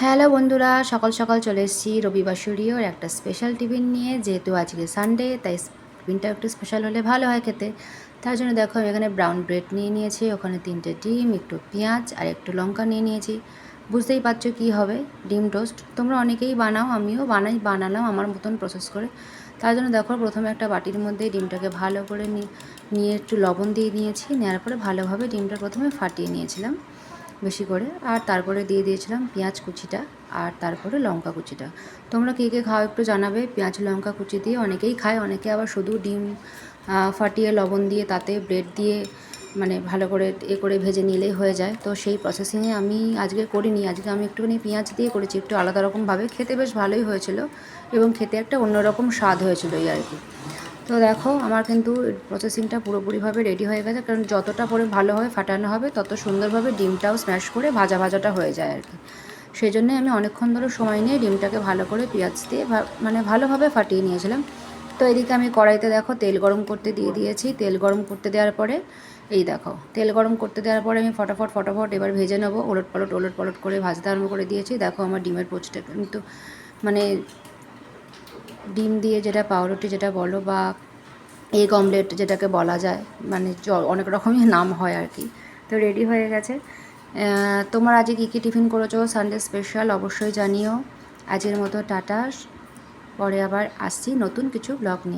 Hello বন্ধুরা, সকাল সকাল চলে এসেছি রবিবাসরীয়র একটা স্পেশাল টিফিন নিয়ে। যেহেতু আজকে সানডে, তাই টিফিনটা একটু স্পেশাল হলে ভালো হয় খেতে। তার জন্য দেখো আমি এখানে ব্রাউন ব্রেড নিয়ে নিয়েছি, ওখানে 3টে ডিম, একটু পেঁয়াজ আর একটু লঙ্কা নিয়ে নিয়েছি। বুঝতেই পারছো কী হবে, ডিম টোস্ট। তোমরা অনেকেই বানাও, আমিও বানালাম আমার মতন প্রসেস করে। তার জন্য দেখো প্রথমে একটা বাটির মধ্যে ডিমটাকে ভালো করে নিয়ে একটু লবণ দিয়ে নিয়েছি। নেওয়ার পরে ভালোভাবে ডিমটা প্রথমে ফাটিয়ে নিয়েছিলাম বেশি করে, আর তারপরে দিয়ে দিয়েছিলাম পেঁয়াজ কুচিটা আর তারপরে লঙ্কা কুচিটা। তোমরা কে কে খাও একটু জানাবে। পেঁয়াজ লঙ্কা কুচি দিয়ে অনেকেই খায়, অনেকে আবার শুধু ডিম ফাটিয়ে লবণ দিয়ে তাতে ব্রেড দিয়ে মানে ভালো করে করে ভেজে নিলেই হয়ে যায়। তো সেই প্রসেসিংয়ে আমি আজকে করিনি, আজকে আমি একটুখানি পেঁয়াজ দিয়ে করেছি, একটু আলাদা রকমভাবে। খেতে বেশ ভালোই হয়েছিল এবং খেতে একটা অন্যরকম স্বাদ হয়েছিল এই আর কি। তো দেখো আমার কিন্তু প্রসেসিংটা পুরোপুরিভাবে রেডি হয়ে গেছে, কারণ যতটা করে ভালোভাবে ফাটানো হবে তত সুন্দরভাবে ডিমটাও স্ম্যাশ করে ভাজাটা হয়ে যায় আর কি। সেই জন্যে আমি অনেকক্ষণ ধরে সময় নিয়ে ডিমটাকে ভালো করে পেঁয়াজ দিয়ে মানে ভালোভাবে ফাটিয়ে নিয়েছিলাম। তো এদিকে আমি কড়াইতে দেখো তেল গরম করতে দিয়ে দিয়েছি। তেল গরম করতে দেওয়ার পরে এই দেখো তেল গরম করতে দেওয়ার পরে আমি ফটাফট এবার ভেজে নেবো। ওলট পালট করে ভাজতে আরম্ভ করে দিয়েছি। দেখো আমার ডিমের পোচটা কিন্তু মানে ডিম দিয়ে যেটা পাউরুটি যেটা বলো বা এগ অমলেট যেটাকে বলা যায়, মানে অনেক রকমই নাম হয় আর কি। তো রেডি হয়ে গেছে। তোমার আজকে কী কী টিফিন করেছো সানডে স্পেশাল অবশ্যই জানিও। আজকের মতো টাটা, পরে আবার আসছি নতুন কিছু ব্লগ নিয়ে।